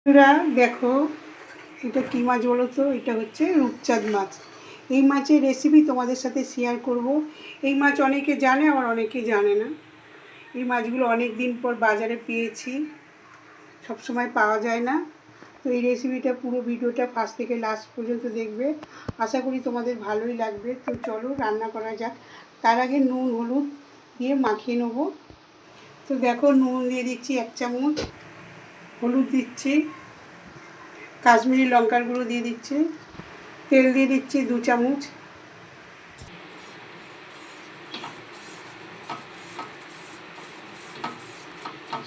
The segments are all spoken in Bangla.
বন্ধুরা দেখো, এটা কী মাছ বলো তো? এটা হচ্ছে রূপচাঁদ মাছ। এই মাছের রেসিপি তোমাদের সাথে শেয়ার করব। এই মাছ অনেকে জানে, আবার অনেকে জানে না। এই মাছগুলো অনেক দিন পর বাজারে পেয়েছি, সব সময় পাওয়া যায় না। তো এই রেসিপিটা, পুরো ভিডিওটা ফার্স্ট থেকে লাস্ট পর্যন্ত দেখবে, আশা করি তোমাদের ভালোই লাগবে। তো চলো রান্না করা যাক। তার আগে নুন হলুদ দিয়ে মাখিয়ে নেবো। তো দেখো, নুন দিয়ে দিচ্ছি 1 চামচ, হলুদ দিচ্ছি, কাশ্মীরি লঙ্কার গুঁড়ো দিয়ে দিচ্ছি, তেল দিয়ে দিচ্ছি 2 চামচ।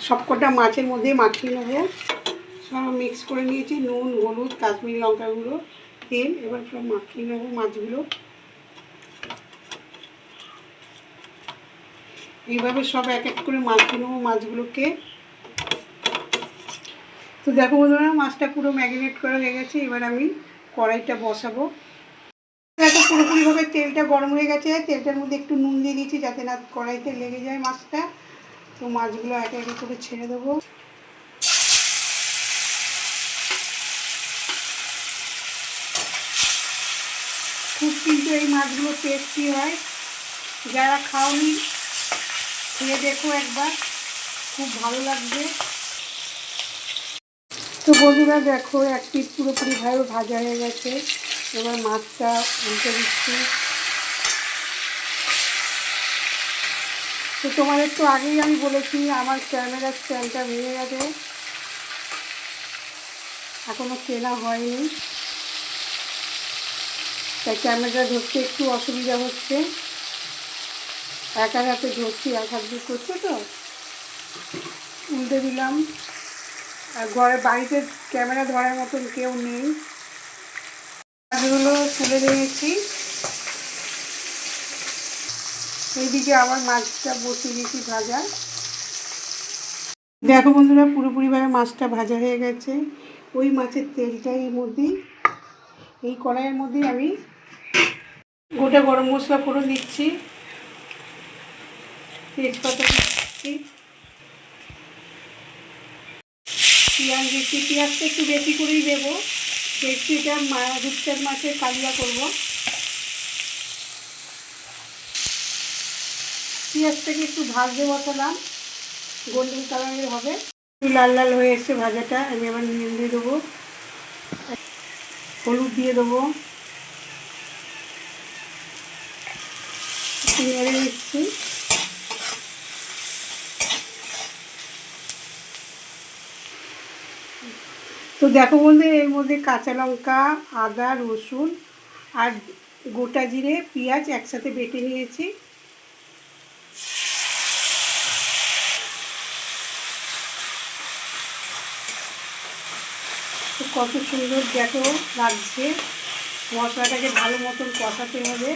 সবকটা মাছের মধ্যে মাখিয়ে নেবো। সব মিক্স করে নিয়েছি, নুন হলুদ কাশ্মীরি লঙ্কার গুঁড়ো তেল। এবার সব মাখিয়ে নেবো মাছগুলো। এইভাবে সব এক এক করে মাখিয়ে নেবো মাছগুলোকে। তো দেখো বন্ধুরা, মাছটা পুরো ম্যারিনেট করা হয়ে গেছে। এবার আমি কড়াইটা বসাবো। দেখো পুরোপুরিভাবে তেলটা গরম হয়ে গেছে। তেলটার মধ্যে একটু নুন দিয়ে দিয়েছি যাতে না কড়াইতে লেগে যায় মাছটা। তো মাছগুলো একে একে করে ছেড়ে দেবো। খুব কিন্তু এই মাছগুলো টেস্টি হয়। যারা খাওনি খেয়ে দেখো একবার, খুব ভালো লাগবে। তো বন্ধুরা দেখো, এক পিস পুরোপুরিভাবে ভাজা হয়ে গেছে। এবার মাছটা উল্টে দিচ্ছি। তো তোমাদের তো আগেই আমি বলেছি আমার ক্যামেরার স্ট্যান্ডটা ভেঙে গেছে, এখনও কেনা হয়নি, তাই ক্যামেরা ধরতে একটু অসুবিধা হচ্ছে। একা হাতে ধরছি, এক হাত দিয়ে করছে তো। উল্টে দিলাম। আর বাড়িতে ক্যামেরা ধরার মতন কেউ নেই। মাছগুলো তুলে নিয়েছি। এইদিকে আবার মাছটা বসিয়ে দিয়েছি ভাজা। দেখো বন্ধুরা, পুরোপুরিভাবে মাছটা ভাজা হয়ে গেছে। ওই মাছের তেলটা এর মধ্যেই, এই কড়াইয়ের মধ্যেই আমি গোটা গরম মশলা ফোড়ন দিচ্ছি, তেজপাতা দিচ্ছি, পেঁয়াজ দিচ্ছি। পেঁয়াজটা একটু বেশি করেই দেবো, একটু এটা রূপচাঁদ মাছের কালিয়া করবো। পেঁয়াজটাকে একটু ভাজতে বসালাম, গোল্ডেন কালারের হবে। একটু লাল লাল হয়ে এসছে ভাজাটা। আমি আবার নুন দিয়ে দেবো, হলুদ দিয়ে দেবো, একটু নেড়ে দিচ্ছি। তো দেখো বন্ধু, এর মধ্যে কাঁচা লঙ্কা, আদা, রসুন আর গোটা জিরে, পেঁয়াজ একসাথে বেটে নিয়েছি। তো কত সুন্দর দেখো লাগছে। মশলাটাকে ভালো মতন কষাতে হবে।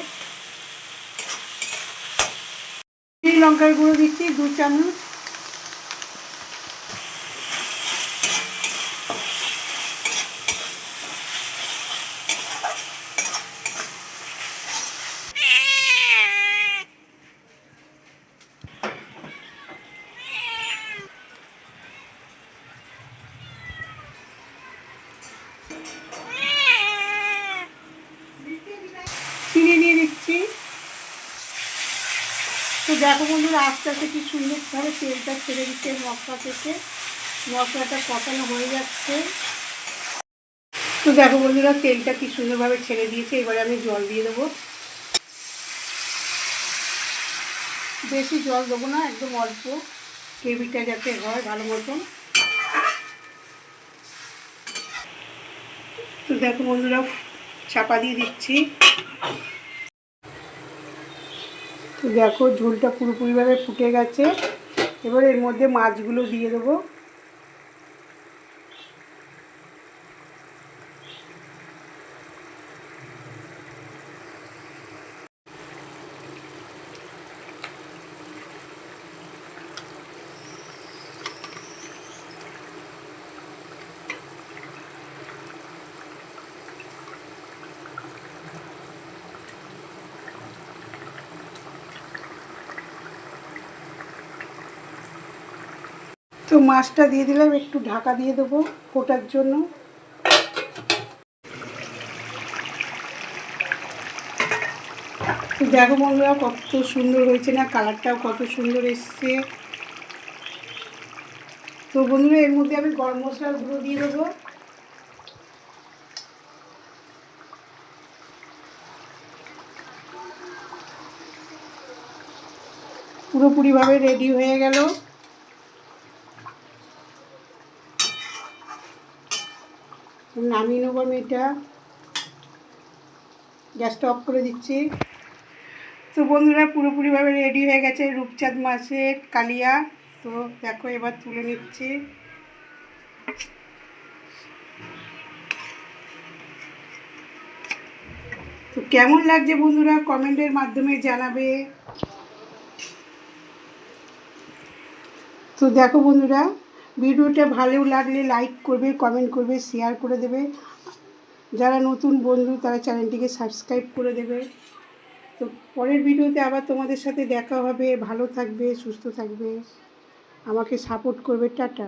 লঙ্কার গুঁড়ো দিচ্ছি 2 চামচ। চিনি দিয়ে দিচ্ছি। তো দেখো বন্ধুরা, আস্তে আস্তে কি সুন্দরভাবে তেলটা ছেড়ে দিচ্ছে মশলা থেকে। মশলাটা কষানো হয়ে যাচ্ছে। তো দেখো বন্ধুরা, তেলটা কি সুন্দরভাবে ছেড়ে দিয়েছে। এবারে আমি জল দিয়ে দেবো। বেশি জল দেবো না, একদম অল্প, গ্রেভিটা যাতে হয় ভালো মতন। তো দেখো বন্ধুরা, চাপা দিয়ে দিচ্ছি। তো দেখো ঝোলটা পুরোপুরিভাবে ফুটে গেছে। এবার এর মধ্যে মাছগুলো দিয়ে দেবো। তো মাছটা দিয়ে দিলাম, একটু ঢাকা দিয়ে দেবো ফোটার জন্য। তো দেখো বন্ধুরা কত সুন্দর হয়েছে না, কালারটাও কত সুন্দর এসছে। তো বন্ধুরা এর মধ্যে আমি গরম মশলার গুঁড়ো দিয়ে দেবো। পুরোপুরিভাবে রেডি হয়ে গেল। নামিয়ে নেবো আমি এটা, গ্যাসটা অফ করে দিচ্ছি। তো বন্ধুরা পুরোপুরিভাবে রেডি হয়ে গেছে রূপচাঁদ মাছের কালিয়া। তো দেখো এবার তুলে নিচ্ছি। তো কেমন লাগছে বন্ধুরা কমেন্টের মাধ্যমে জানাবে। তো দেখো বন্ধুরা ভিডিওটা ভালো লাগলে লাইক করবে, কমেন্ট করবে, শেয়ার করে দেবে। যারা নতুন বন্ধু তারা চ্যানেলটিকে সাবস্ক্রাইব করে দেবে। তো পরের ভিডিওতে আবার তোমাদের সাথে দেখা হবে। ভালো থাকবে, সুস্থ থাকবে, আমাকে সাপোর্ট করবে। টাটা।